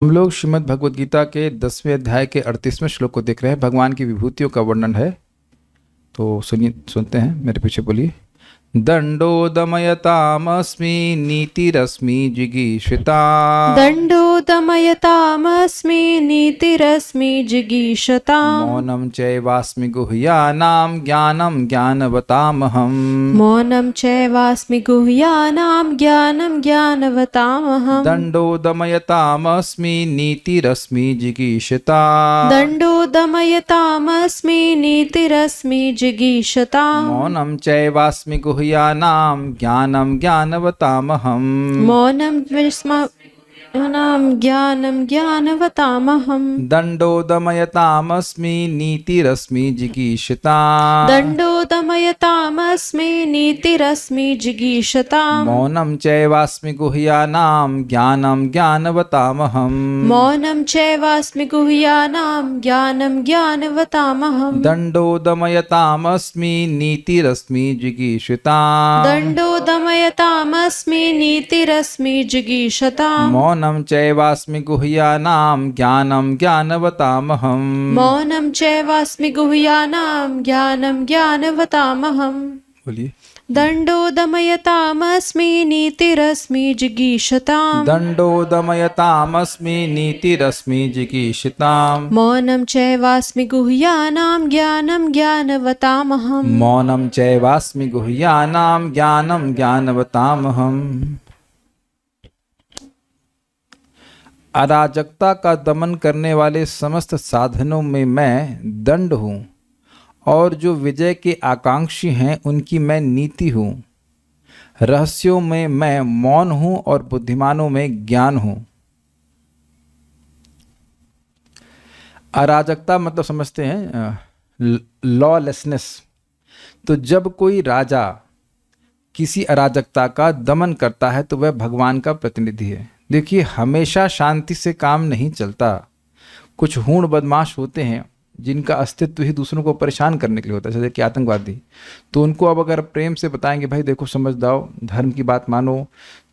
हम लोग श्रीमद् भगवद गीता के 10वें अध्याय के 38वें श्लोक को देख रहे हैं। भगवान की विभूतियों का वर्णन है, तो सुनते हैं, मेरे पीछे बोलिए। दंडो दमयतामस्मि नीतिरस्मि जिगीषिता। दंडो दमयतामस्मि नीतिरस्मि जिगीषताम्। मौनं चैवास्मि गुह्यानां ज्ञानं ज्ञानवतामहम्। मौनं चैवास्मि गुह्यानां ज्ञानं ज्ञानवतामहम्। दंडो दमयतामस्मि नीतिरस्मि जिगीषिता। दंडो दमयतामस्मि नीतिरस्मि जिगीषताम्। मौनं चैवास्मि गुह्यानां ज्ञानं ज्ञानवतामहम्। मौनं ज्ञानं ज्ञानवतामहम्। दंडो दमयतामस्मि नीतिरस्मि जिगीषिता। दंडो दमयतामस्मि नीतिरस्मि जिगीषताम्। मौनं चैवास्मि गुह्यानां ज्ञानं ज्ञानवतामहम्। मौनं चैवास्मि गुह्यानां ज्ञानं ज्ञानवतामहम्। दंडो दमयतामस्मि नीतिरस्मि जिगीषिता। दंडो दमयतामस्मि नीतिरस्मि जिगीषताम्। मौनं चैवास्मि गुह्यानां ज्ञानं ज्ञानवतामहम्। मौनं चैवास्मि गुह्यानां ज्ञानं ज्ञानवतामहम्। बोलिए। दंडो दमयतामस्मि नीतिरस्मि जिगीषताम्। दंडो दमयतामस्मि नीतिरस्मि जिगीषिता। मौनं चैवास्मि गुह्यानां ज्ञानं ज्ञानवतामहम्। मौनं चैवास्मि गुह्यानां ज्ञानं ज्ञानवतामहम्। अराजकता का दमन करने वाले समस्त साधनों में मैं दंड हूँ, और जो विजय के आकांक्षी हैं उनकी मैं नीति हूँ। रहस्यों में मैं मौन हूँ और बुद्धिमानों में ज्ञान हूँ। अराजकता मतलब समझते हैं लॉलेसनेस। तो जब कोई राजा किसी अराजकता का दमन करता है तो वह भगवान का प्रतिनिधि है। देखिए, हमेशा शांति से काम नहीं चलता। कुछ हूण बदमाश होते हैं जिनका अस्तित्व ही दूसरों को परेशान करने के लिए होता है, जैसे कि आतंकवादी। तो उनको अब अगर प्रेम से बताएंगे, भाई देखो समझ जाओ, धर्म की बात मानो,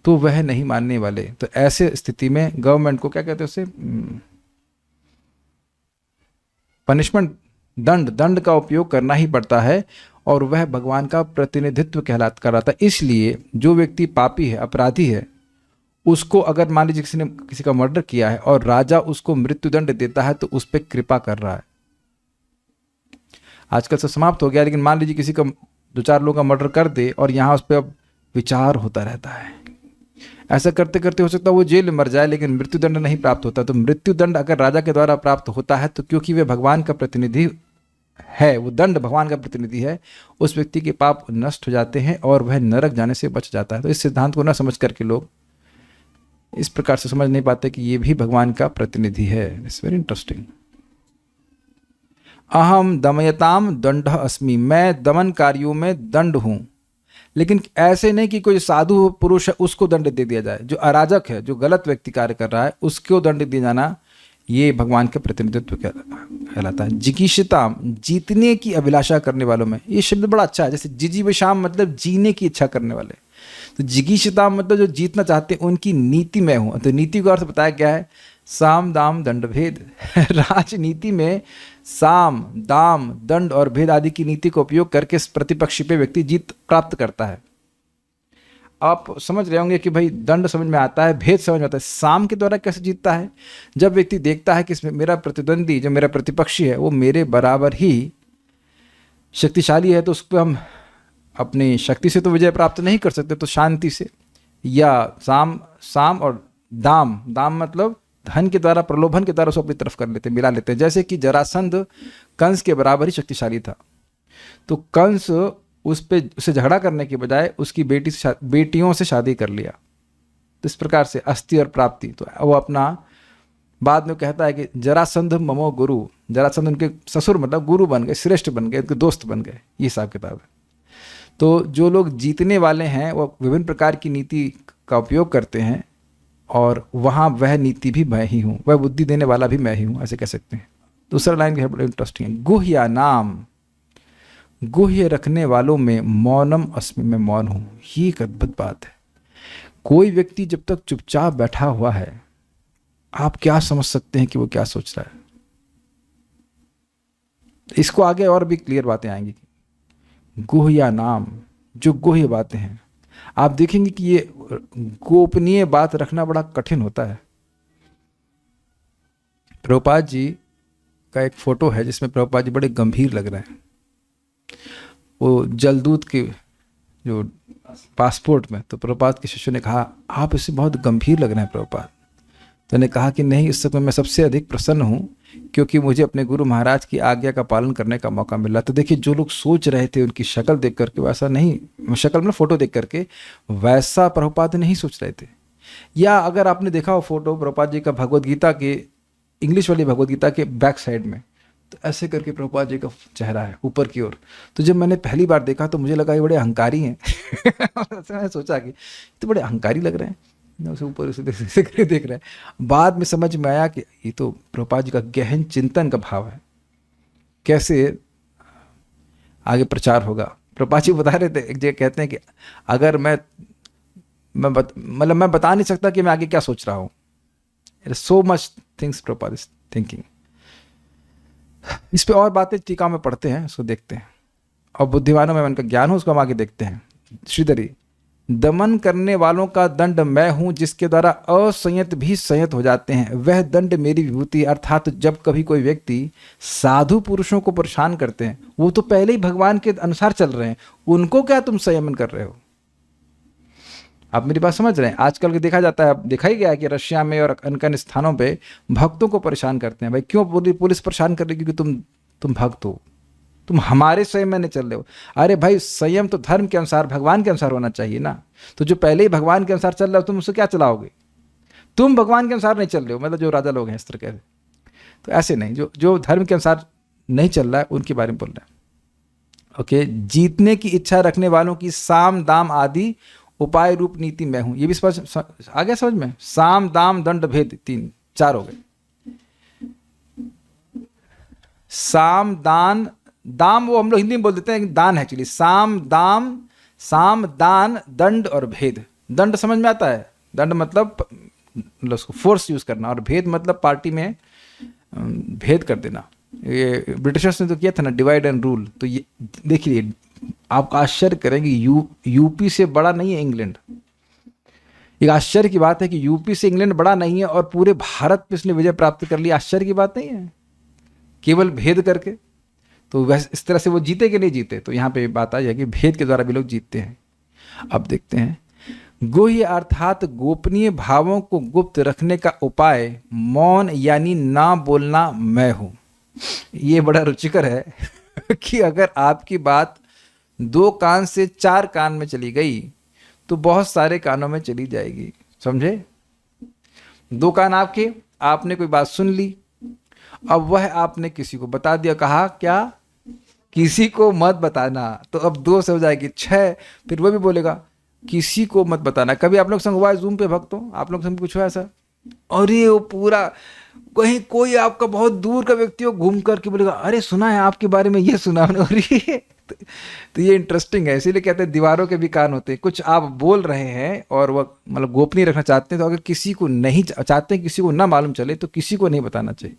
तो वह नहीं मानने वाले। तो ऐसे स्थिति में गवर्नमेंट को क्या कहते हैं, उसे पनिशमेंट, दंड का उपयोग करना ही पड़ता है, और वह भगवान का प्रतिनिधित्व कहलाता है। इसलिए जो व्यक्ति पापी है, अपराधी है, उसको अगर मान लीजिए किसी ने किसी का मर्डर किया है और राजा उसको मृत्युदंड देता है तो उस पर कृपा कर रहा है। आजकल सब समाप्त हो गया, लेकिन मान लीजिए किसी का 2-4 लोगों का मर्डर कर दे और यहाँ उस पर अब विचार होता रहता है। ऐसा करते करते हो सकता है वो जेल में मर जाए, लेकिन मृत्युदंड नहीं प्राप्त होता। तो मृत्युदंड अगर राजा के द्वारा प्राप्त होता है तो क्योंकि वे भगवान का प्रतिनिधि है, वो दंड भगवान का प्रतिनिधि है, उस व्यक्ति के पाप नष्ट हो जाते हैं और वह नरक जाने से बच जाता है। तो इस सिद्धांत को न समझ करके लोग इस प्रकार से समझ नहीं पाते कि ये भी भगवान का प्रतिनिधि है। It's very interesting. अहम दमयताम दंड अस्मि, मैं दमनकारियों में दंड हूं। लेकिन ऐसे नहीं कि कोई साधु पुरुष है उसको दंड दे दिया जाए। जो अराजक है, जो गलत व्यक्ति कार्य कर रहा है, उसको दंड दिया जाना, ये भगवान के प्रतिनिधित्व कहलाता है। जिगीषिताम, जीतने की अभिलाषा करने वालों में। ये शब्द बड़ा अच्छा है। जैसे जिजीविषाम मतलब जीने की इच्छा करने वाले। तो जिगीषिताम मतलब जो जीतना चाहते हैं, उनकी नीति में हूँ। तो नीति का अर्थ बताया गया है साम दाम दंड भेद। राजनीति में साम दाम दंड और भेद आदि की नीति का उपयोग करके प्रतिपक्षी पे व्यक्ति जीत प्राप्त करता है। आप समझ रहे होंगे कि भाई दंड समझ में आता है, भेद समझ में आता है। साम के द्वारा कैसे जीतता है? जब व्यक्ति देखता है कि इसमें मेरा प्रतिद्वंदी, जो मेरा प्रतिपक्षी है, वो मेरे बराबर ही शक्तिशाली है, तो उस पर हम अपनी शक्ति से तो विजय प्राप्त नहीं कर सकते, तो शांति से, या साम और दाम मतलब धन के द्वारा, प्रलोभन के द्वारा उसको अपनी तरफ कर लेते, मिला लेते हैं। जैसे कि जरासंध कंस के बराबर ही शक्तिशाली था, तो कंस उससे झगड़ा करने के बजाय उसकी बेटियों से शादी कर लिया। तो इस प्रकार से अस्थि और प्राप्ति, तो वो अपना बाद में कहता है कि जरासंध ममो गुरु। जरासंध उनके ससुर मतलब गुरु बन गए, श्रेष्ठ बन गए, उनके दोस्त बन गए। ये हिसाब किताब है। तो जो लोग जीतने वाले हैं वो विभिन्न प्रकार की नीति का उपयोग करते हैं, और वहाँ वह नीति भी मैं ही हूँ, वह बुद्धि देने वाला भी मैं ही हूँ, ऐसे कह सकते हैं। दूसरा लाइन भी बड़ा इंटरेस्टिंग है। गुह्या नाम, गुह्य रखने वालों में मौनम अस्मि, मैं मौन हूँ। ये एक अद्भुत बात है। कोई व्यक्ति जब तक चुपचाप बैठा हुआ है, आप क्या समझ सकते हैं कि वो क्या सोच रहा है? इसको आगे और भी क्लियर बातें आएंगी। गुह्य नाम, जो गुह्य बातें हैं, आप देखेंगे कि ये गोपनीय बात रखना बड़ा कठिन होता है। प्रभुपाद जी का एक फोटो है जिसमें प्रभुपाद जी बड़े गंभीर लग रहे हैं, वो जलदूत के जो पासपोर्ट में। तो प्रभुपाद के शिष्य ने कहा, आप इससे बहुत गंभीर लग रहे हैं प्रभुपाद। तो उन्होंने कहा कि नहीं, इस समय मैं सबसे अधिक प्रसन्न हूँ क्योंकि मुझे अपने गुरु महाराज की आज्ञा का पालन करने का मौका मिला। तो देखिए, जो लोग सोच रहे थे उनकी शक्ल देख करके वैसा नहीं, शक्ल में फोटो देख करके वैसा प्रभुपाद नहीं सोच रहे थे। या अगर आपने देखा हो फोटो प्रभुपाद जी का भगवद गीता के, इंग्लिश वाली भगवद गीता के बैक साइड में, तो ऐसे करके प्रभुपाद जी का चेहरा है ऊपर की ओर। तो जब मैंने पहली बार देखा तो मुझे लगा ये बड़े अहंकारी हैं। मैंने सोचा कि तो बड़े अहंकारी लग रहे हैं, उसे ऊपर उसे देख रहे हैं। बाद में समझ में आया कि ये तो प्रभुपाद जी का गहन चिंतन का भाव है, कैसे आगे प्रचार होगा। प्रभुपाद जी बता रहे थे, एक जगह कहते हैं कि अगर मैं बता नहीं सकता कि मैं आगे क्या सोच रहा हूँ। So much things Prabhupada is thinking. इस पे और बातें टीका में पढ़ते हैं, उसको देखते हैं। और बुद्धिमानों में उनका ज्ञान हो, उसको हम आगे देखते हैं। श्रीधरी, दमन करने वालों का दंड मैं हूं, जिसके द्वारा असंयत भी संयत हो जाते हैं, वह दंड मेरी विभूति। अर्थात जब कभी कोई व्यक्ति साधु पुरुषों को परेशान करते हैं, वो तो पहले ही भगवान के अनुसार चल रहे हैं, उनको क्या तुम संयमन कर रहे हो? आप मेरी बात समझ रहे हैं? आजकल के देखा जाता है, देखा ही गया है कि रशिया में और अन्य स्थानों पे भक्तों को परेशान करते हैं। भाई क्यों पुलिस परेशान कर रही है? क्योंकि तुम भक्त हो, तुम हमारे संयम में नहीं चल रहे हो। अरे भाई, संयम तो धर्म के अनुसार, भगवान के अनुसार होना चाहिए ना। तो जो पहले ही भगवान के अनुसार चल रहा हो, तुम उससे क्या चलाओगे? तुम भगवान के अनुसार नहीं चल रहे हो, मतलब जो राजा लोग हैं इस तरह के। तो ऐसे नहीं, जो धर्म के अनुसार नहीं चल रहा है उनके बारे में बोल रहे हैं। ओके, जीतने की इच्छा रखने वालों की साम दाम आदि उपाय रूप नीति मैं हूं। ये भी आ गया समझ में? साम दाम दंड भेद, 4 हो गए। साम दान, दाम वो हम लोग हिंदी में बोल देते हैं, दान है एक्चुअली। साम दान दंड और भेद। दंड समझ में आता है? दंड मतलब उसको फोर्स यूज करना, और भेद मतलब पार्टी में भेद कर देना। ये ब्रिटिशर्स ने तो किया था ना, डिवाइड एंड रूल। तो ये देखिए, आप आश्चर्य करेंगे, यूपी से बड़ा नहीं है इंग्लैंड। एक आश्चर्य की बात है कि यूपी से इंग्लैंड बड़ा नहीं है और पूरे भारत पे उसने विजय प्राप्त कर ली। आश्चर्य की बात नहीं है, केवल भेद करके। तो वैसे इस तरह से वो जीते कि नहीं जीते? तो यहाँ पे बात आ जाएगी, भेद के द्वारा भी लोग जीतते हैं। अब देखते हैं, गुह्य अर्थात गोपनीय भावों को गुप्त रखने का उपाय मौन यानी ना बोलना मैं हूं। ये बड़ा रुचिकर है कि अगर आपकी बात 2 कान से 4 कान में चली गई तो बहुत सारे कानों में चली जाएगी। समझे? 2 कान आपके, आपने कोई बात सुन ली, अब वह आपने किसी को बता दिया, कहा क्या? किसी को मत बताना। तो अब 2 से हो जाएगी 6। फिर वो भी बोलेगा किसी को मत बताना। कभी आप लोग संग हुआ है जूम पे भक्तों, आप लोग संग कुछ हुआ ऐसा? और ये वो पूरा कहीं कोई आपका बहुत दूर का व्यक्ति हो, घूम करके बोलेगा अरे सुना है आपके बारे में, ये सुना है। और ये तो ये इंटरेस्टिंग है। इसीलिए कहते हैं दीवारों के भी कान होते हैं। कुछ आप बोल रहे हैं और वह मतलब गोपनीय रखना चाहते हैं, तो अगर किसी को नहीं चाहते हैं, किसी को ना मालूम चले, तो किसी को नहीं बताना चाहिए।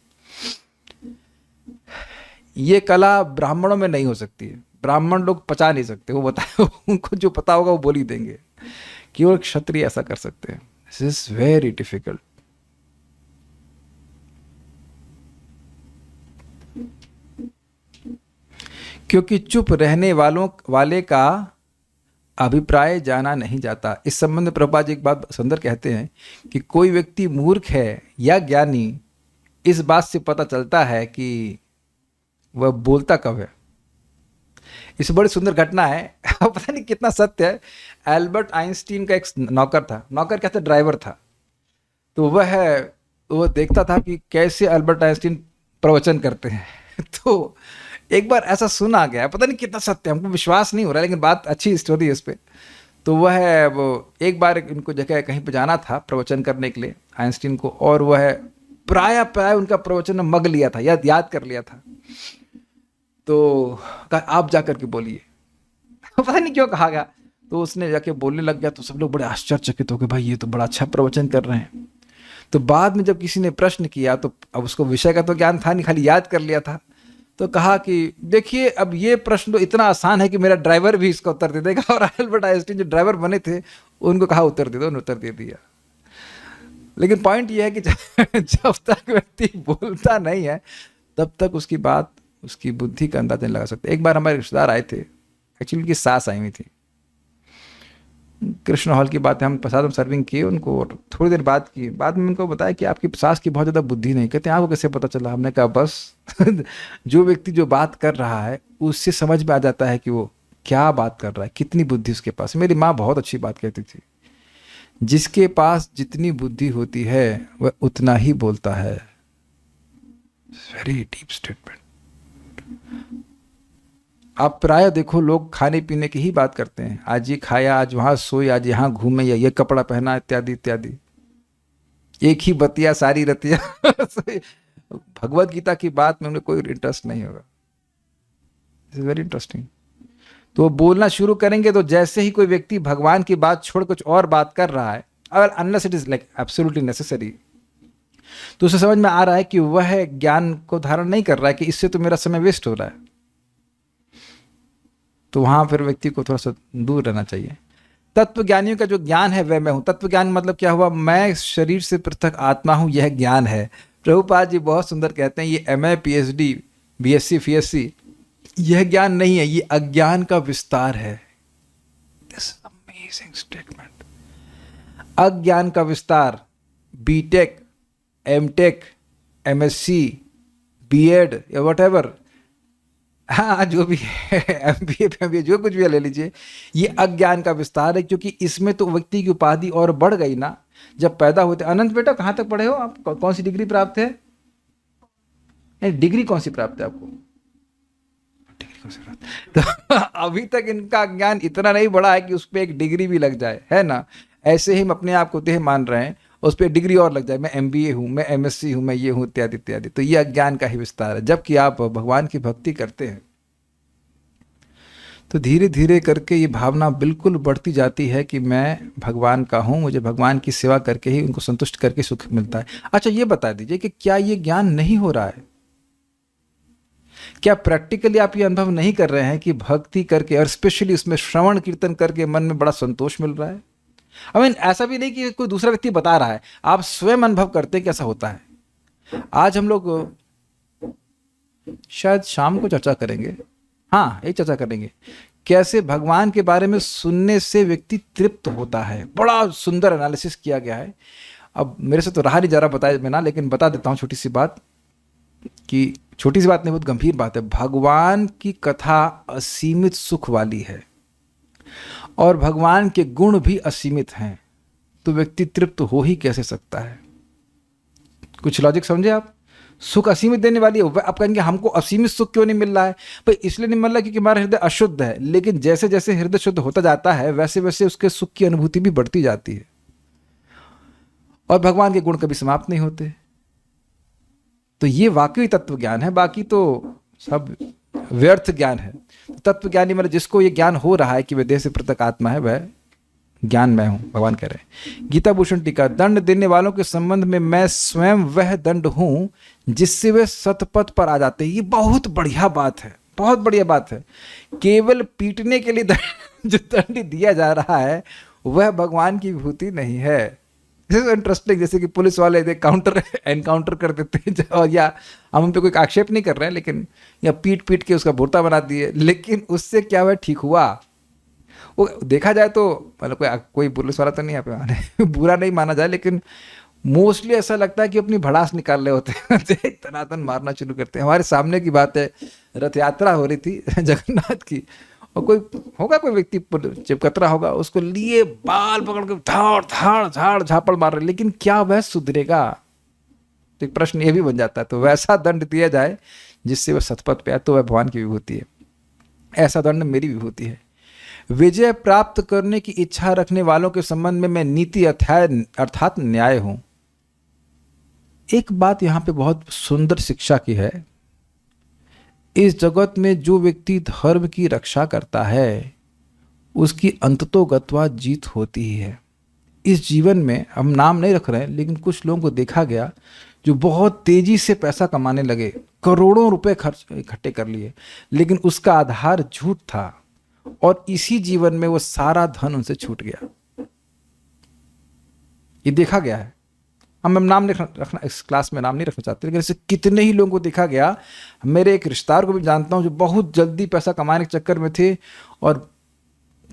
ये कला ब्राह्मणों में नहीं हो सकती है। ब्राह्मण लोग पचा नहीं सकते, वो बताए उनको जो पता होगा वो बोल ही देंगे। केवल क्षत्रिय ऐसा कर सकते हैं। This is very difficult. क्योंकि चुप रहने वाले का अभिप्राय जाना नहीं जाता। इस संबंध में प्रभुपाद जी एक बात सुंदर कहते हैं कि कोई व्यक्ति मूर्ख है या ज्ञानी, इस बात से पता चलता है कि वह बोलता कब है। इस बड़ी सुंदर घटना है, पता नहीं कितना सत्य है। एल्बर्ट आइंस्टीन का एक नौकर था, नौकर क्या था, ड्राइवर था। तो वह देखता था कि कैसे एल्बर्ट आइंस्टीन प्रवचन करते हैं। तो एक बार ऐसा सुना गया, पता नहीं कितना सत्य, हमको विश्वास नहीं हो रहा, लेकिन बात अच्छी स्टोरी है इस पर। तो वो एक बार इनको जगह कहीं पे जाना था प्रवचन करने के लिए आइंस्टीन को, और वह प्राय उनका प्रवचन मग लिया था, याद कर लिया था। तो कहा आप जा करके बोलिए। पता नहीं क्यों कहा गया, तो उसने जाके बोलने लग गया। तो सब लोग बड़े आश्चर्यचकित हो गए, भाई ये तो बड़ा अच्छा प्रवचन कर रहे हैं। तो बाद में जब किसी ने प्रश्न किया तो अब उसको विषय का तो ज्ञान था नहीं, खाली याद कर लिया था, तो कहा कि देखिए अब ये प्रश्न तो इतना आसान है कि मेरा ड्राइवर भी इसका उत्तर दे देगा। और अल्बर्ट आइंस्टीन जो ड्राइवर बने थे उनको कहा उत्तर दे दो, उन्होंने उत्तर दे दिया। लेकिन पॉइंट ये है कि जब तक व्यक्ति बोलता नहीं है तब तक उसकी बात, उसकी बुद्धि का अंदाजा नहीं लगा सकते। एक बार हमारे रिश्तेदार आए थे, एक्चुअली उनकी सास आई हुई थी, कृष्ण हॉल की बात है, हम प्रसाद में सर्विंग किए उनको, और थोड़ी देर बाद की बाद में उनको बताया कि आपकी सास की बहुत ज़्यादा बुद्धि नहीं। कहते हैं आपको कैसे पता चला? हमने कहा बस जो व्यक्ति जो बात कर रहा है उससे समझ में आ जाता है कि वो क्या बात कर रहा है, कितनी बुद्धि उसके पास। मेरी माँ बहुत अच्छी बात कहती थी, जिसके पास जितनी बुद्धि होती है वह उतना ही बोलता है। Very deep statement. आप प्राय देखो लोग खाने पीने की ही बात करते हैं, आज ये खाया, आज वहां सोए, आज यहाँ घूमे, या ये कपड़ा पहना, इत्यादि इत्यादि। एक ही बतिया सारी रतिया। भगवत गीता की बात में उन्हें कोई इंटरेस्ट नहीं होगा। This is very interesting. तो वो बोलना शुरू करेंगे तो जैसे ही कोई व्यक्ति भगवान की बात छोड़ कुछ और बात कर रहा है, अगर unless it is like absolutely necessary, तो उसे समझ में आ रहा है कि वह ज्ञान को धारण नहीं कर रहा है, कि इससे तो मेरा समय वेस्ट हो रहा है। तो वहां फिर व्यक्ति को थोड़ा सा दूर रहना चाहिए। तत्व ज्ञानियों का जो ज्ञान है वह मैं हूं। तत्व ज्ञान मतलब क्या हुआ? मैं शरीर से पृथक आत्मा हूं, यह ज्ञान है। प्रभुपाद जी बहुत सुंदर कहते हैं, ये MA PhD BSc FSc यह ज्ञान नहीं है, ये अज्ञान का विस्तार है। This amazing statement. अज्ञान का विस्तार, BTech MTech MSc BEd या whatever, हाँ जो भी है, MBA जो कुछ भी ले लीजिए, ये अज्ञान का विस्तार है। क्योंकि इसमें तो व्यक्ति की उपाधि और बढ़ गई ना। जब पैदा होते, अनंत बेटा कहाँ तक पढ़े हो आप? कौन सी डिग्री प्राप्त है? डिग्री कौन सी प्राप्त है आपको? डिग्री कौन सी प्राप्त? तो अभी तक इनका ज्ञान इतना नहीं बढ़ा है कि उस पर एक डिग्री भी लग जाए, है ना। ऐसे ही हम अपने आप को देह मान रहे हैं, उस पर डिग्री और लग जाए, मैं MBA हूँ, मैं MSc हूँ, मैं ये हूँ, इत्यादि इत्यादि। तो ये अज्ञान का ही विस्तार है। जबकि आप भगवान की भक्ति करते हैं तो धीरे धीरे करके ये भावना बिल्कुल बढ़ती जाती है कि मैं भगवान का हूँ, मुझे भगवान की सेवा करके ही उनको संतुष्ट करके सुख मिलता है। अच्छा ये बता दीजिए कि क्या ये ज्ञान नहीं हो रहा है? क्या प्रैक्टिकली आप ये अनुभव नहीं कर रहे हैं कि भक्ति करके और स्पेशली उसमें श्रवण कीर्तन करके मन में बड़ा संतोष मिल रहा है? ऐसा भी नहीं कि कोई दूसरा व्यक्ति बता रहा है, आप स्वयं अनुभव करते हैं कि ऐसा होता है। आज हम लोग शायद शाम को चर्चा करेंगे, हाँ एक चर्चा करेंगे, कैसे भगवान के बारे में सुनने से व्यक्ति तृप्त होता है। बड़ा सुंदर एनालिसिस किया गया है। अब मेरे से तो रहा नहीं जा रहा बताया बिना, लेकिन बता देता हूँ छोटी सी बात, कि छोटी सी बात नहीं बहुत गंभीर बात है। भगवान की कथा असीमित सुख वाली है और भगवान के गुण भी असीमित हैं, तो व्यक्ति तृप्त हो ही कैसे सकता है? कुछ लॉजिक समझे आप? सुख असीमित देने वाली है। आप कहेंगे हमको असीमित सुख क्यों नहीं मिल रहा है? भाई इसलिए नहीं मिल रहा क्योंकि हमारा हृदय अशुद्ध है। लेकिन जैसे जैसे हृदय शुद्ध होता जाता है वैसे वैसे उसके सुख की अनुभूति भी बढ़ती जाती है। और भगवान के गुण कभी समाप्त नहीं होते। तो ये वाकई तत्व ज्ञान है, बाकी तो सब व्यर्थ ज्ञान है। तत्व ज्ञानी मतलब जिसको ये ज्ञान हो रहा है कि वह देह से पृथक आत्मा है, वह ज्ञान मैं हूं, भगवान कह रहे हैं। गीता भूषण टीका, दंड देने वालों के संबंध में मैं स्वयं वह दंड हूं जिससे वे सतपथ पर आ जाते हैं। ये बहुत बढ़िया बात है, बहुत बढ़िया बात है। केवल पीटने के लिए जो दंड दिया जा रहा है वह भगवान की विभूति नहीं है। इंटरेस्टिंग, जैसे कि पुलिस वाले एनकाउंटर कर देते हैं, और या हम उन पर कोई आक्षेप नहीं कर रहे हैं, लेकिन या पीट पीट के उसका भुर्ता बना दिए, लेकिन उससे क्या हुआ? ठीक हुआ। वो देखा जाए तो मतलब कोई पुलिस वाला तो नहीं यहाँ पे बुरा नहीं माना जाए, लेकिन मोस्टली ऐसा लगता है कि अपनी भड़ास निकाल रहे होते हैं, तनातन मारना शुरू करते हैं। हमारे सामने की बात है, रथ यात्रा हो रही थी जगन्नाथ की, और कोई व्यक्ति चिपकतरा होगा, उसको लिए बाल पकड़ के धाड़ धाड़ झाड़ झापड़ मार रहे, लेकिन क्या वह सुधरेगा? तो एक प्रश्न ये भी बन जाता है। तो वैसा दंड दिया जाए जिससे वह सतपथ पे आए, तो वह भगवान की विभूति है। ऐसा दंड मेरी विभूति है। विजय प्राप्त करने की इच्छा रखने वालों के संबंध में मैं नीति अर्थात न्याय हूं। एक बात यहां पे बहुत सुंदर शिक्षा की है। इस जगत में जो व्यक्ति धर्म की रक्षा करता है उसकी अंततोगत्वा जीत होती ही है। इस जीवन में, हम नाम नहीं रख रहे हैं, लेकिन कुछ लोगों को देखा गया जो बहुत तेजी से पैसा कमाने लगे, करोड़ों रुपए खर्च इकट्ठे कर लिए, लेकिन उसका आधार झूठ था और इसी जीवन में वो सारा धन उनसे छूट गया। ये देखा गया है। हम नाम नहीं रखना, इस क्लास में नाम नहीं रखना चाहते, लेकिन ऐसे कितने ही लोगों को देखा गया। मेरे एक रिश्तेदार को भी जानता हूं जो बहुत जल्दी पैसा कमाने के चक्कर में थे और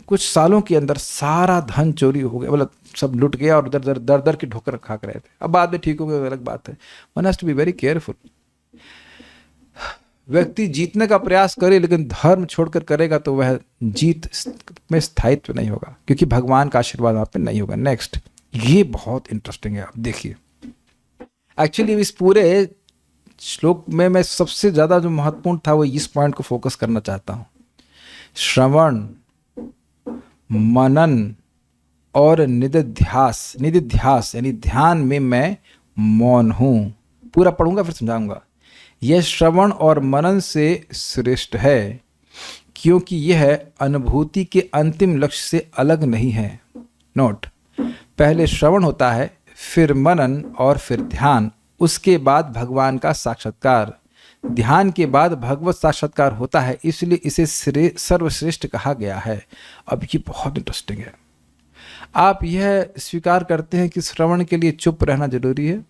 कुछ सालों के अंदर सारा धन चोरी हो गया, मतलब सब लुट गया और दर दर दर की ठोकर खा कर रहे थे। अब बाद में ठीक हो गया, अलग बात है। One has to be very careful. व्यक्ति जीतने का प्रयास करे लेकिन धर्म छोड़कर करेगा तो वह जीत में स्थायित्व नहीं होगा, क्योंकि भगवान का आशीर्वाद वहां पे नहीं होगा। नेक्स्ट, ये बहुत इंटरेस्टिंग है, आप देखिए। एक्चुअली इस पूरे श्लोक में मैं सबसे ज्यादा जो महत्वपूर्ण था वो इस पॉइंट को फोकस करना चाहता हूं। श्रवण, मनन और निधिध्यास यानी ध्यान में मैं मौन हूं। पूरा पढ़ूंगा फिर समझाऊंगा। यह श्रवण और मनन से श्रेष्ठ है, क्योंकि यह अनुभूति के अंतिम लक्ष्य से अलग नहीं है। नोट, पहले श्रवण होता है, फिर मनन और फिर ध्यान, उसके बाद भगवान का साक्षात्कार, ध्यान के बाद भगवत साक्षात्कार होता है, इसलिए इसे सर्वश्रेष्ठ कहा गया है। अब ये बहुत इंटरेस्टिंग है। आप यह स्वीकार करते हैं कि श्रवण के लिए चुप रहना जरूरी है?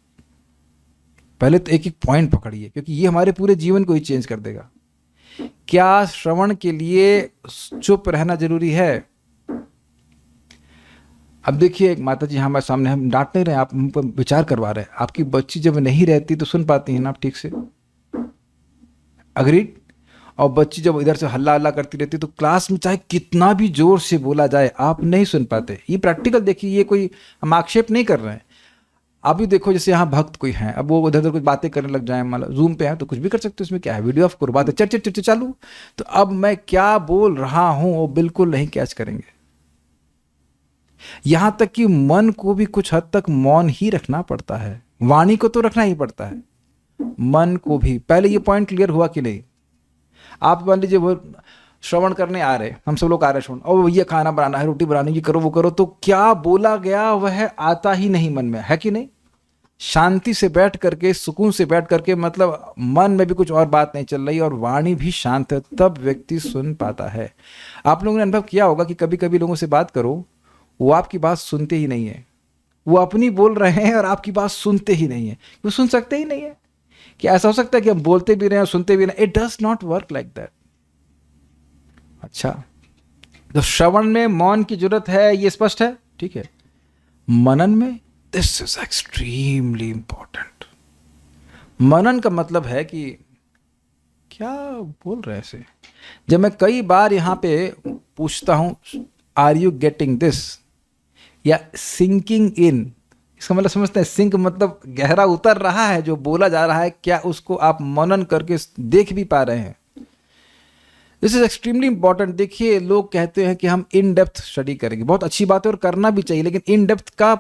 पहले तो एक एक पॉइंट पकड़िए, क्योंकि ये हमारे पूरे जीवन को ही चेंज कर देगा। क्या श्रवण के लिए चुप रहना जरूरी है? अब देखिए, एक माता जी हमारे सामने, हम डांट नहीं रहे, आप हम पर विचार करवा रहे हैं। आपकी बच्ची जब नहीं रहती तो सुन पाती है ना आप ठीक से? अग्रीड? और बच्ची जब इधर से हल्ला हल्ला करती रहती तो क्लास में चाहे कितना भी जोर से बोला जाए आप नहीं सुन पाते। ये प्रैक्टिकल देखिए, ये कोई हम आक्षेप नहीं कर रहे हैं। आप भी देखो, जैसे यहाँ भक्त कोई है, अब वो उधर उधर कुछ बातें करने लग जाए, मतलब जूम पे है तो कुछ भी कर सकते हो, उसमें क्या है, वीडियो ऑफ करो, बातें चर्चा चालू, तो अब मैं क्या बोल रहा हूं वो बिल्कुल नहीं कैच करेंगे। यहां तक कि मन को भी कुछ हद तक मौन ही रखना पड़ता है। वाणी को तो रखना ही पड़ता है, मन को भी। पहले ये पॉइंट क्लियर हुआ कि नहीं? आप मान लीजिए वो श्रवण करने आ रहे, हम सब लोग आ रहे श्रवण, और ये खाना बनाना है, रोटी बनानी, ये करो वो करो, तो क्या बोला गया वह आता ही नहीं मन में, है कि नहीं? शांति से बैठ करके, सुकून से बैठ करके, मतलब मन में भी कुछ और बात नहीं चल रही और वाणी भी शांत है, तब व्यक्ति सुन पाता है। आप लोगों ने अनुभव किया होगा कि कभी कभी लोगों से बात करो, वो आपकी बात सुनते ही नहीं है, वो अपनी बोल रहे हैं और आपकी बात सुनते ही नहीं है। वो सुन सकते ही नहीं है। कि ऐसा हो सकता है कि हम बोलते भी रहे हैं सुनते भी रहे? It does not work like that. अच्छा, तो श्रवण में मौन की जरूरत है, ये स्पष्ट है, ठीक है। मनन में दिस इज एक्सट्रीमली इंपॉर्टेंट। मनन का मतलब है कि क्या बोल रहे हैं ऐसे। जब मैं कई बार यहां पे पूछता हूं आर यू गेटिंग दिस या सिंकिंग इन, इसका मतलब समझते हैं, सिंक मतलब गहरा उतर रहा है जो बोला जा रहा है, क्या उसको आप मनन करके देख भी पा रहे हैं? This is extremely important. देखिए, लोग कहते हैं कि हम इन डेप्थ स्टडी करेंगे, बहुत अच्छी बात है और करना भी चाहिए, लेकिन इन डेप्थ का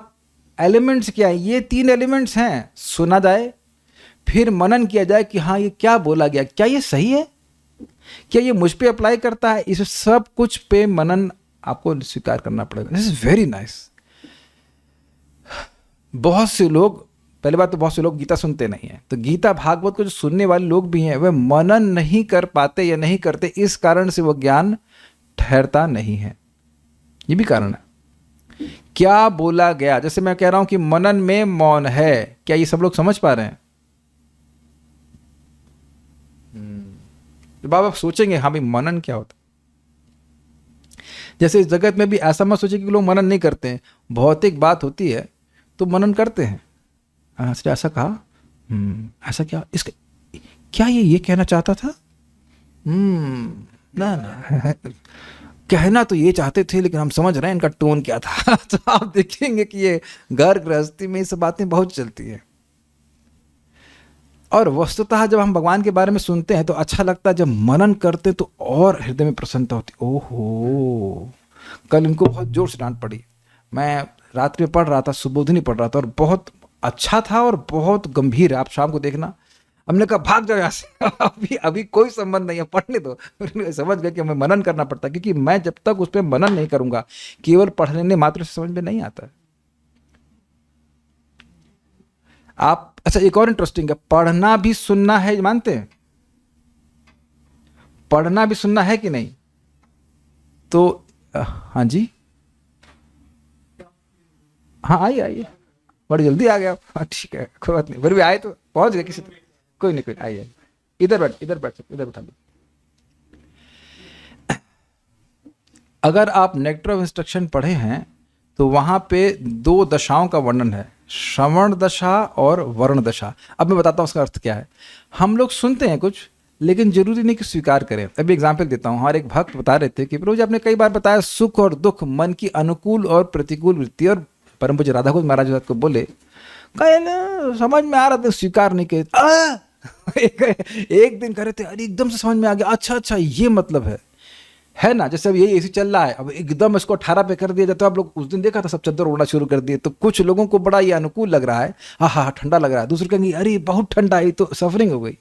एलिमेंट्स क्या है? ये 3 एलिमेंट्स हैं। सुना जाए, फिर मनन किया जाए कि हाँ ये क्या बोला गया, क्या ये सही है, क्या ये मुझ पे अप्लाई करता है, इस सब कुछ पे मनन आपको स्वीकार करना पड़ेगा। This is very nice. बहुत से लोग, पहली बात तो बहुत से लोग गीता सुनते नहीं हैं, तो गीता भागवत को जो सुनने वाले लोग भी हैं वह मनन नहीं कर पाते या नहीं करते, इस कारण से वह ज्ञान ठहरता नहीं है। ये भी कारण है। क्या बोला गया, जैसे मैं कह रहा हूं कि मनन में मौन है, क्या ये सब लोग समझ पा रहे हैं? तो बाबा सोचेंगे हाँ भाई मनन क्या होता। जैसे इस जगत में भी ऐसा मत सोचे कि लोग मनन नहीं करते हैं। भौतिक बात होती है तो मनन करते हैं। ऐसा कहा, ऐसा क्या, इसका क्या ये कहना चाहता था, ना कहना तो ये चाहते थे, लेकिन हम समझ रहे हैं इनका टोन क्या था। तो आप देखेंगे कि ये घर गृहस्थी में ये सब बातें बहुत चलती है। और वस्तुतः जब हम भगवान के बारे में सुनते हैं तो अच्छा लगता है, जब मनन करते तो और हृदय में प्रसन्नता होती। ओहो, कल इनको बहुत जोर से डांट पड़ी। मैं रात में पढ़ रहा था, सुबोधिनी पढ़ रहा था, और बहुत अच्छा था और बहुत गंभीर है। आप शाम को देखना। हमने कहा भाग जाओ यहाँ से, अभी कोई संबंध नहीं है, पढ़ने दो। समझ गए कि हमें मनन करना पड़ता है, क्योंकि मैं जब तक उस पर मनन नहीं करूंगा, केवल पढ़ने मात्र से समझ में नहीं आता। आप, अच्छा एक और इंटरेस्टिंग है, पढ़ना भी सुनना है, मानते हैं? पढ़ना भी सुनना है कि नहीं? तो हाँ जी, हाँ आइए आइए, बड़ी जल्दी आ गया आप। हाँ ठीक है, कोई बात नहीं, फिर भी आए तो पहुंच गए किसी तरह। कोई नहीं, कोई आइए, इधर बैठ सकते, इधर बैठा लो। अगर आप नेक्टर ऑफ इंस्ट्रक्शन पढ़े हैं तो वहाँ पे दो दशाओं का वर्णन है, श्रवण दशा और वर्ण दशा। अब मैं बताता हूँ उसका अर्थ क्या है। हम लोग सुनते हैं कुछ, लेकिन जरूरी नहीं कि स्वीकार करें। अभी एग्जाम्पल देता हूँ। हमारे एक भक्त बता रहे थे कि प्रभु जी आपने कई बार बताया सुख और दुख मन की अनुकूल और प्रतिकूल वृत्ति, और परम पूज्य राधा कुंज महाराज को बोले कहे ना समझ में आ रहा था, स्वीकार नहीं किए। एक दिन कह रहे थे, अरे एकदम से समझ में आ गया, अच्छा अच्छा ये मतलब है ना। जैसे अब ये एसी चल रहा है, अब एकदम इसको 18 पे कर दिया जाता है। आप लोग उस दिन देखा था सब चादर ओढ़ना शुरू कर दिए, तो कुछ लोगों को बड़ा ये अनुकूल लग रहा है, हाँ हाँ ठंडा लग रहा है, दूसरे कहेंगे अरे बहुत ठंडा है, तो सफरिंग हो गई।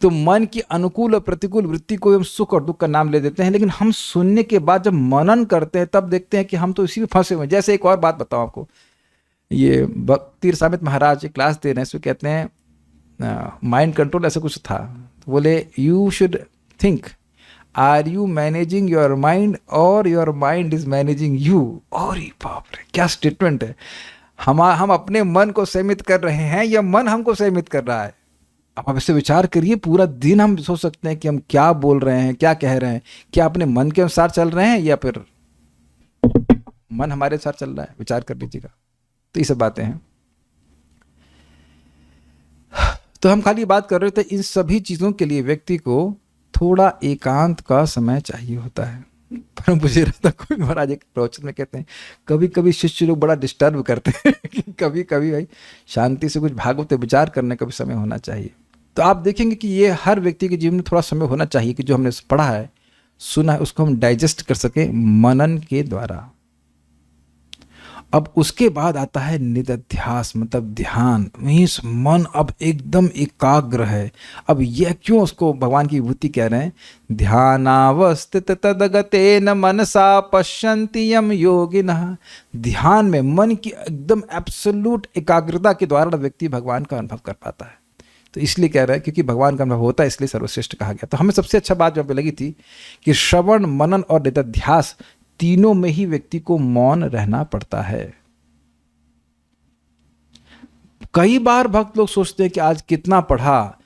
तो मन की अनुकूल और प्रतिकूल वृत्ति को हम सुख और दुख का नाम ले देते हैं, लेकिन हम सुनने के बाद जब मनन करते हैं तब देखते हैं कि हम तो इसी में फंसे हुए हैं। जैसे एक और बात बताऊं आपको, ये भक्ति रसामृत महाराज क्लास दे रहे हैं, इसमें कहते हैं माइंड कंट्रोल ऐसा कुछ था, तो बोले you should think are you managing your mind और your mind is managing you. और बाप रे क्या स्टेटमेंट है। हम अपने मन को सीमित कर रहे हैं या मन हमको सीमित कर रहा है? अब आप इससे विचार करिए। पूरा दिन हम सोच सकते हैं कि हम क्या बोल रहे हैं, क्या कह रहे हैं, क्या अपने मन के अनुसार चल रहे हैं या फिर मन हमारे अनुसार चल रहा है? विचार कर लीजिएगा। तो ये सब बातें हैं। तो हम खाली बात कर रहे थे, इन सभी चीज़ों के लिए व्यक्ति को थोड़ा एकांत का समय चाहिए होता है। परम पूज्य राधा कुंज महाराज एक प्रवचन में कहते हैं, कभी कभी शिष्य लोग बड़ा डिस्टर्ब करते हैं कि कभी कभी भाई शांति से कुछ भागवत विचार करने का भी समय होना चाहिए। तो आप देखेंगे कि ये हर व्यक्ति के जीवन में थोड़ा समय होना चाहिए कि जो हमने पढ़ा है, सुना है, उसको हम डाइजेस्ट कर सके मनन के द्वारा। अब उसके बाद आता है निदध्यास, मतलब ध्यान। मीन्स मन अब एकदम एकाग्र है। अब यह क्यों उसको भगवान की विभूति कह रहे हैं? ध्यानावस्थित तदगतेन मनसा पश्यन्ति यम योगिनः। ध्यान में मन की एकदम एब्सोल्यूट एकाग्रता के द्वारा व्यक्ति भगवान का अनुभव कर पाता है। तो इसलिए कह रहा है क्योंकि भगवान का अनुभव होता है, इसलिए सर्वश्रेष्ठ कहा गया। तो हमें सबसे अच्छा बात जहाँ पे लगी थी कि श्रवण, मनन और निदध्यास तीनों में ही व्यक्ति को मौन रहना पड़ता है। कई बार भक्त लोग सोचते हैं कि आज कितना पढ़ा,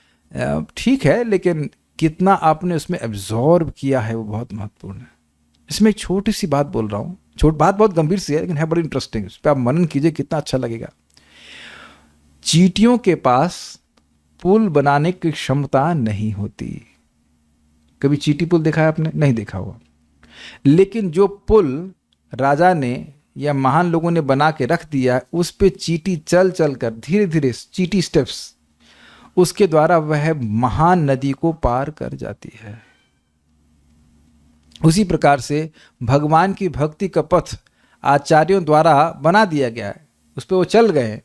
ठीक है, लेकिन कितना आपने उसमें एब्जॉर्ब किया है वो बहुत महत्वपूर्ण है। इसमें एक छोटी सी बात बोल रहा हूँ, बात बहुत गंभीर सी है लेकिन है बड़ी इंटरेस्टिंग। इस पर आप मनन कीजिए, कितना अच्छा लगेगा। चींटियों के पास पुल बनाने की क्षमता नहीं होती। कभी चींटी पुल देखा है आपने? नहीं देखा हुआ। लेकिन जो पुल राजा ने या महान लोगों ने बना के रख दिया, उस पे चींटी चल चल कर धीरे धीरे, चींटी स्टेप्स, उसके द्वारा वह महान नदी को पार कर जाती है। उसी प्रकार से भगवान की भक्ति का पथ आचार्यों द्वारा बना दिया गया है, उस पर वो चल गए।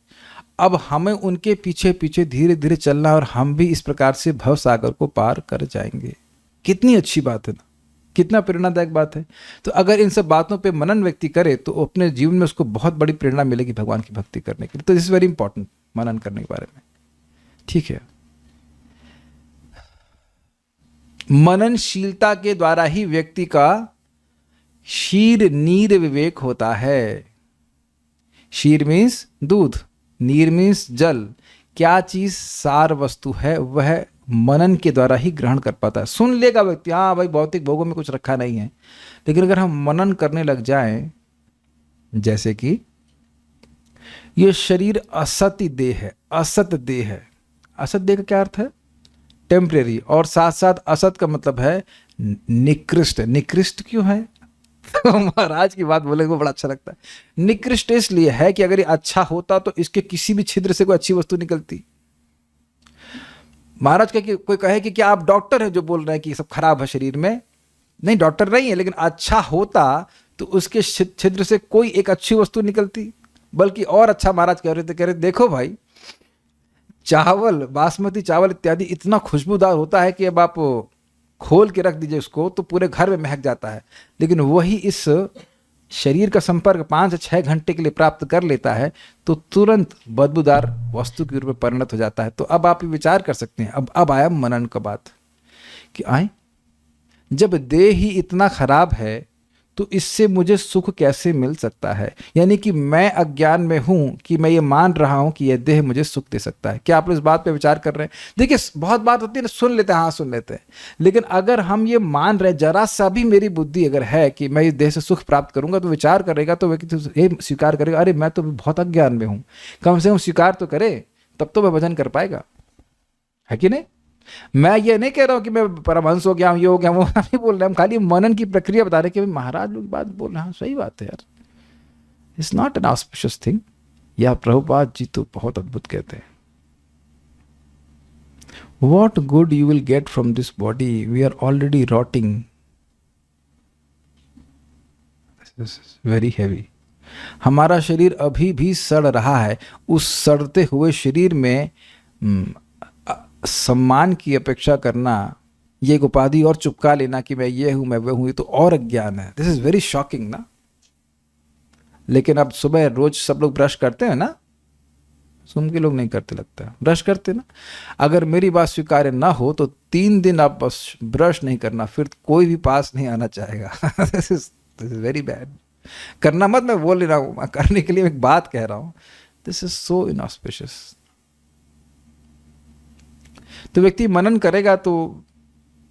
अब हमें उनके पीछे पीछे धीरे धीरे चलना, और हम भी इस प्रकार से भव सागर को पार कर जाएंगे। कितनी अच्छी बात है ना, कितना प्रेरणादायक बात है। तो अगर इन सब बातों पे मनन व्यक्ति करे तो अपने जीवन में उसको बहुत बड़ी प्रेरणा मिलेगी भगवान की भक्ति करने के लिए। तो दिस इज वेरी इंपॉर्टेंट, मनन करने के बारे में। ठीक है, मननशीलता के द्वारा ही व्यक्ति का शीर नीर विवेक होता है। शीर मीन्स दूध, नीर मीन्स जल। क्या चीज सार वस्तु है वह मनन के द्वारा ही ग्रहण कर पाता है। सुन लेगा व्यक्ति, हाँ भाई भौतिक भोगों में कुछ रखा नहीं है, लेकिन अगर हम मनन करने लग जाएं, जैसे कि ये शरीर असत्य देह है, असत देह है। असत देह का क्या अर्थ है? टेम्परेरी, और साथ साथ असत का मतलब है निकृष्ट। निकृष्ट क्यों है? तो महाराज की बात बोले को बड़ा अच्छा लगता है। निकृष्ट इसलिए है कि अगर ये अच्छा होता तो इसके किसी भी छिद्र से कोई अच्छी वस्तु निकलती। महाराज कोई कहे कि क्या आप डॉक्टर हैं जो बोल रहे हैं कि सब खराब है शरीर में? नहीं, डॉक्टर नहीं है, लेकिन अच्छा होता तो उसके छिद्र से कोई एक अच्छी वस्तु निकलती। बल्कि और अच्छा महाराज कह रहे थे देखो भाई, चावल, बासमती चावल इत्यादि इतना खुशबूदार होता है कि अब आप खोल के रख दीजिए उसको तो पूरे घर में महक जाता है। लेकिन वही इस शरीर का संपर्क 5 से 6 घंटे के लिए प्राप्त कर लेता है तो तुरंत बदबूदार वस्तु के रूप में परिणत हो जाता है। तो अब आप विचार कर सकते हैं, अब आया मनन का बात कि आए जब देह ही इतना खराब है तो इससे मुझे सुख कैसे मिल सकता है। यानी कि मैं अज्ञान में हूं कि मैं ये मान रहा हूं कि यह देह मुझे सुख दे सकता है। क्या आप इस बात पे विचार कर रहे हैं? देखिए बहुत बात होती है ना, सुन लेते हैं, हाँ सुन लेते हैं, लेकिन अगर हम ये मान रहे, जरा सा भी मेरी बुद्धि अगर है कि मैं इस देह से सुख प्राप्त करूंगा, तो विचार करेगा, तो व्यक्ति ये स्वीकार करेगा, अरे मैं तो बहुत अज्ञान में हूं, कम से कम स्वीकार तो करे, तब तो मैं भजन कर पाएगा, है कि नहीं? मैं ये नहीं कह रहा हूं कि मैं परमहंस हो गया हूं, ये हो गया, वो नहीं बोल रहे, हम खाली मनन की प्रक्रिया बता रहे कि महाराज लोग बात बोल रहे हैं, सही बात है यार, it's not an auspicious thing. या प्रभुपाद जी तो बहुत अद्भुत कहते हैं, what good you will get from this body, we are already rotting, very heavy. हमारा शरीर अभी भी सड़ रहा है, उस सड़ते हुए शरीर में सम्मान की अपेक्षा करना, ये एक उपाधि और चुपका लेना कि मैं ये हूं, मैं वो हूं, ये तो और अज्ञान है। दिस इज वेरी शॉकिंग ना। लेकिन अब सुबह रोज सब लोग ब्रश करते हैं ना, सुन के लोग नहीं करते, लगता है ब्रश करते ना। अगर मेरी बात स्वीकार्य ना हो तो 3 दिन आप बस ब्रश नहीं करना, फिर कोई भी पास नहीं आना चाहेगा। This is very bad. करना मत, मैं बोल रहा हूं, करने के लिए एक बात कह रहा हूं। This is so inauspicious. तो व्यक्ति मनन करेगा तो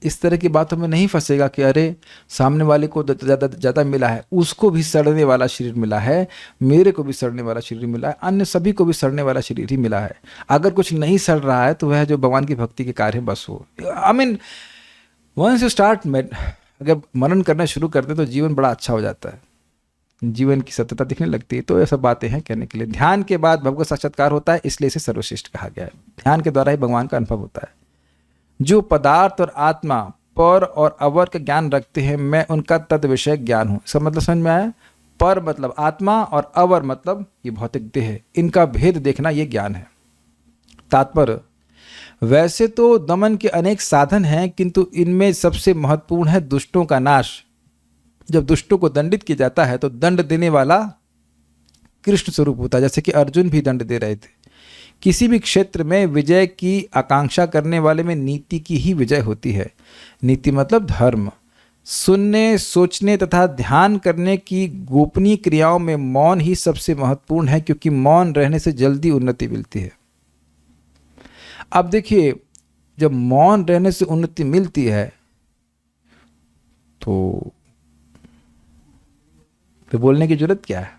इस तरह की बातों में नहीं फंसेगा कि अरे सामने वाले को ज़्यादा मिला है, उसको भी सड़ने वाला शरीर मिला है, मेरे को भी सड़ने वाला शरीर मिला है, अन्य सभी को भी सड़ने वाला शरीर ही मिला है। अगर कुछ नहीं सड़ रहा है तो वह जो भगवान की भक्ति के कार्य बस हो। I mean once you start अगर मनन करना शुरू करते तो जीवन बड़ा अच्छा हो जाता है, जीवन की सत्यता दिखने लगती है। तो ये सब बातें हैं कहने के लिए। ध्यान के बाद भगवत साक्षात्कार होता है, इसलिए इसे सर्वश्रेष्ठ कहा गया है। ध्यान के द्वारा ही भगवान का अनुभव होता है। जो पदार्थ और आत्मा, पर और अवर का ज्ञान रखते हैं, मैं उनका तद विषय ज्ञान हूं। इसका मतलब समझ में आया? पर मतलब आत्मा और अवर मतलब ये भौतिक देह है, इनका भेद देखना ये ज्ञान है। तात्पर्य, वैसे तो दमन के अनेक साधन हैं, किंतु इनमें सबसे महत्वपूर्ण है दुष्टों का नाश। जब दुष्टों को दंडित किया जाता है तो दंड देने वाला कृष्ण स्वरूप होता है, जैसे कि अर्जुन भी दंड दे रहे थे। किसी भी क्षेत्र में विजय की आकांक्षा करने वाले में नीति की ही विजय होती है। नीति मतलब धर्म। सुनने, सोचने तथा ध्यान करने की गोपनीय क्रियाओं में मौन ही सबसे महत्वपूर्ण है, क्योंकि मौन रहने से जल्दी उन्नति मिलती है। अब देखिए, जब मौन रहने से उन्नति मिलती है तो बोलने की जरूरत क्या है?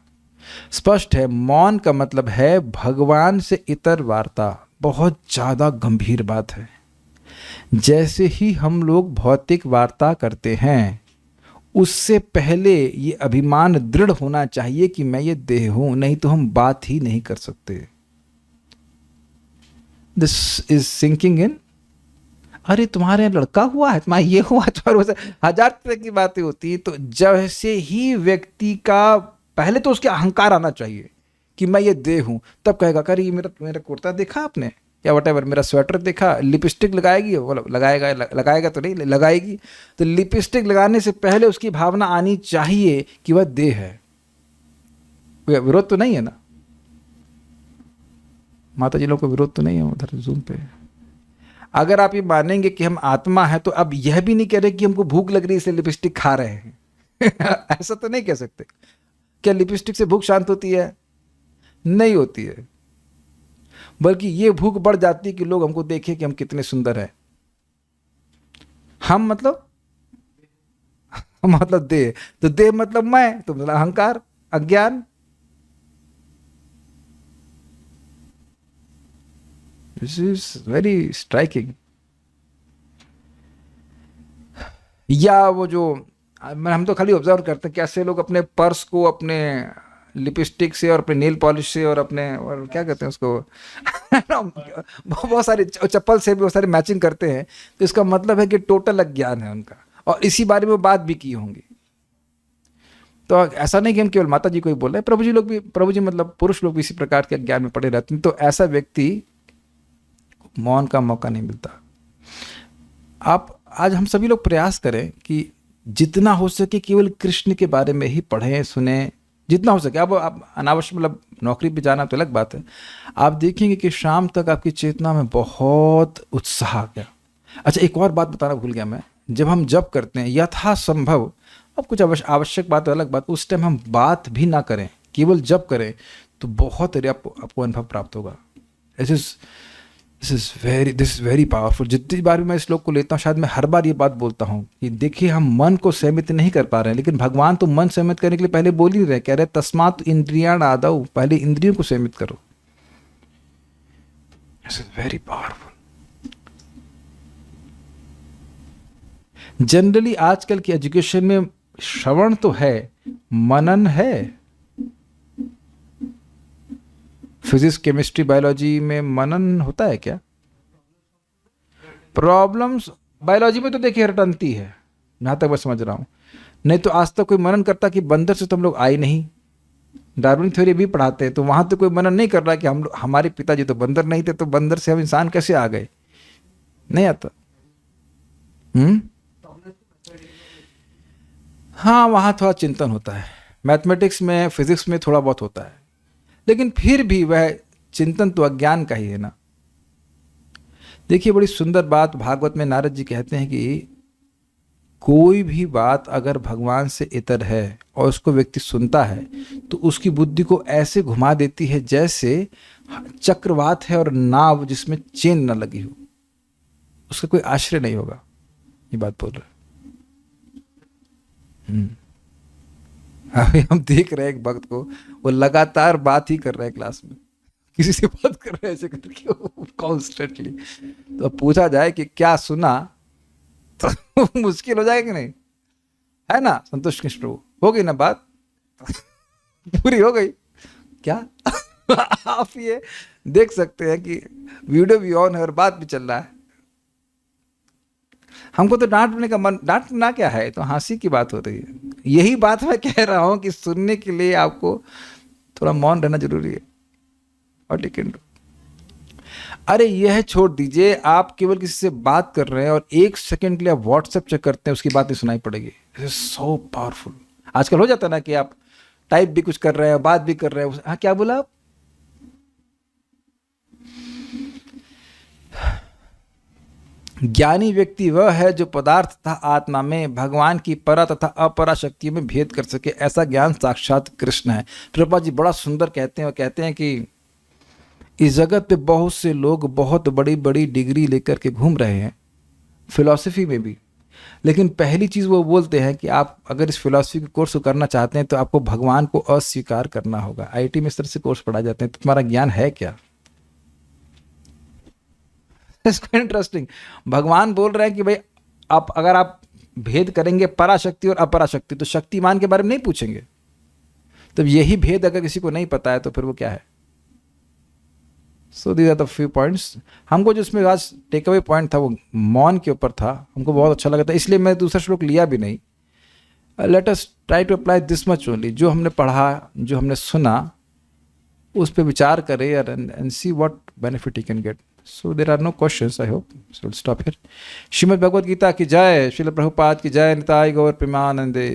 स्पष्ट है, मौन का मतलब है भगवान से इतर वार्ता। बहुत ज्यादा गंभीर बात है। जैसे ही हम लोग भौतिक वार्ता करते हैं, उससे पहले ये अभिमान दृढ़ होना चाहिए कि मैं ये देह हूं, नहीं तो हम बात ही नहीं कर सकते। This is sinking in. अरे तुम्हारे यहाँ लड़का हुआ है, तुम्हारा ये हुआ, तुम्हारे 1000 तरह की बातें होती है। तो जैसे ही व्यक्ति का पहले तो उसके अहंकार आना चाहिए कि मैं ये देह हूं, तब कहेगा अरे ये मेरा कुर्ता देखा आपने, या वटेवर मेरा स्वेटर देखा, लिपस्टिक लगाएगी, वो लगाएगा तो नहीं लगाएगी। तो लिपस्टिक लगाने से पहले उसकी भावना आनी चाहिए कि वह देह है। विरोध तो नहीं है ना? माता जी लोग को विरोध तो नहीं है उधर जूम पे? अगर आप ये मानेंगे कि हम आत्मा है, तो अब यह भी नहीं कह रहे कि हमको भूख लग रही है इसलिए लिपस्टिक खा रहे हैं। ऐसा तो नहीं कह सकते। क्या लिपस्टिक से भूख शांत होती है? नहीं होती है, बल्कि ये भूख बढ़ जाती है कि लोग हमको देखें कि हम कितने सुंदर हैं। हम मतलब देह, तो देह मतलब मैं, तो मतलब अहंकार, अज्ञान। This is very striking. या वो जो हम तो खाली ऑब्जर्व करते हैं कैसे लोग अपने पर्स को अपने लिपस्टिक से और अपने नेल पॉलिश से और अपने और क्या कहते हैं उसको बहुत सारे चप्पल से भी बहुत सारे मैचिंग करते हैं। तो इसका मतलब है कि टोटल अज्ञान है उनका, और इसी बारे में बात भी की होंगी। तो ऐसा नहीं कि हम केवल माता जी को ही बोल रहे हैं, प्रभु जी लोग भी, प्रभु जी मतलब पुरुष लोग भी इसी प्रकार के अज्ञान में पड़े रहते हैं। तो ऐसा व्यक्ति मौन का मौका नहीं मिलता। आप आज हम सभी लोग प्रयास करें कि जितना हो सके केवल कृष्ण के बारे में ही पढ़ें सुने, जितना हो सके। अब आप अनावश्यक मतलब नौकरी पे जाना तो अलग बात है। आप देखेंगे कि शाम तक आपकी चेतना में बहुत उत्साह आ गया। अच्छा, एक और बात बताना भूल गया मैं, जब हम जप करते हैं यथासंभव, अब कुछ आवश्यक बात है अलग बात, उस टाइम हम बात भी ना करें, केवल जप करें, तो बहुत आपको अनुभव प्राप्त होगा। This is very powerful. जितनी बार भी मैं इस श्लोक को लेता हूँ, शायद मैं हर बार ये बात बोलता हूँ कि देखिए हम मन को संयमित नहीं कर पा रहे हैं, लेकिन भगवान तो मन संयमित करने के लिए पहले बोल ही रहे, कह रहे तस्मात् इंद्रियाण आदौ, पहले इंद्रियों को संयमित करो। This is very powerful. Generally आजकल की एजुकेशन में श्रवण तो है, मनन है। फिजिक्स केमिस्ट्री बायोलॉजी में मनन होता है क्या? प्रॉब्लम्स बायोलॉजी में तो देखिए रटंती है, जहां तक मैं समझ रहा हूं। नहीं तो आज तक कोई मनन करता कि बंदर से तो हम लोग आए नहीं। डार्विन थ्योरी भी पढ़ाते हैं, तो वहां तो कोई मनन नहीं कर रहा कि हम हमारे पिताजी तो बंदर नहीं थे, तो बंदर से हम इंसान कैसे आ गए? नहीं आता। हाँ, वहाँ थोड़ा चिंतन होता है, मैथमेटिक्स में फिजिक्स में थोड़ा बहुत होता है, लेकिन फिर भी वह चिंतन तो अज्ञान का ही है ना। देखिए बड़ी सुंदर बात भागवत में नारद जी कहते हैं कि कोई भी बात अगर भगवान से इतर है और उसको व्यक्ति सुनता है, तो उसकी बुद्धि को ऐसे घुमा देती है जैसे चक्रवात है और नाव जिसमें चेन न लगी हो, उसका कोई आश्रय नहीं होगा। ये बात बोल रहे। अभी हम देख रहे हैं एक भक्त को, वो लगातार बात ही कर रहे हैं क्लास में, किसी से बात कर रहे हैं ऐसे करके कॉन्स्टेंटली। तो पूछा जाए कि क्या सुना, तो मुश्किल हो जाएगा कि नहीं, है ना संतोष कृष्ण प्रभु? हो गई ना बात? पूरी हो गई क्या? आप ये देख सकते हैं कि वीडियो भी ऑन है और बात भी चल रहा है। हमको तो डांटने का मन, डांटना क्या है, तो हंसी की बात हो रही है। यही बात मैं कह रहा हूं कि सुनने के लिए आपको थोड़ा मौन रहना जरूरी है। और लेकिन अरे यह छोड़ दीजिए, आप केवल किसी से बात कर रहे हैं और 1 सेकंड के लिए आप व्हाट्सएप चेक करते हैं, उसकी बात नहीं सुनाई पड़ेगी। So powerful. आजकल हो जाता है ना कि आप टाइप भी कुछ कर रहे हैं, बात भी कर रहे हैं, हाँ क्या बोला आप? ज्ञानी व्यक्ति वह है जो पदार्थ तथा आत्मा में भगवान की परा तथा अपरा शक्ति में भेद कर सके, ऐसा ज्ञान साक्षात कृष्ण है। प्रभुपाद जी बड़ा सुंदर कहते हैं, और कहते हैं कि इस जगत पे बहुत से लोग बहुत बड़ी बड़ी डिग्री लेकर के घूम रहे हैं, फिलॉसफी में भी, लेकिन पहली चीज़ वो बोलते हैं कि आप अगर इस फिलॉसफी के कोर्स को करना चाहते हैं तो आपको भगवान को अस्वीकार करना होगा। आईटी में इस तरह से कोर्स पढ़ाए जाते हैं, तो तुम्हारा ज्ञान है क्या? इंटरेस्टिंग। भगवान बोल रहे हैं कि भाई अगर आप भेद करेंगे पराशक्ति और अपराशक्ति, तो शक्तिमान के बारे में नहीं पूछेंगे। तो यही भेद अगर किसी को नहीं पता है तो फिर वो क्या है? So these are the few points. हमको जो इसमें आज टेक अवे पॉइंट था वो मौन के ऊपर था, हमको बहुत अच्छा लगा था, इसलिए मैं दूसरा श्लोक लिया भी नहीं। Let us try to apply this much only. जो हमने पढ़ा, जो हमने सुना, उस पर विचार करें and see what benefit you can get. So there are no questions, I hope. So we'll stop here. Srimad Bhagavad Gita की जय, श्रील प्रभुपाद की जय, निताय गौर प्रेमानंदे।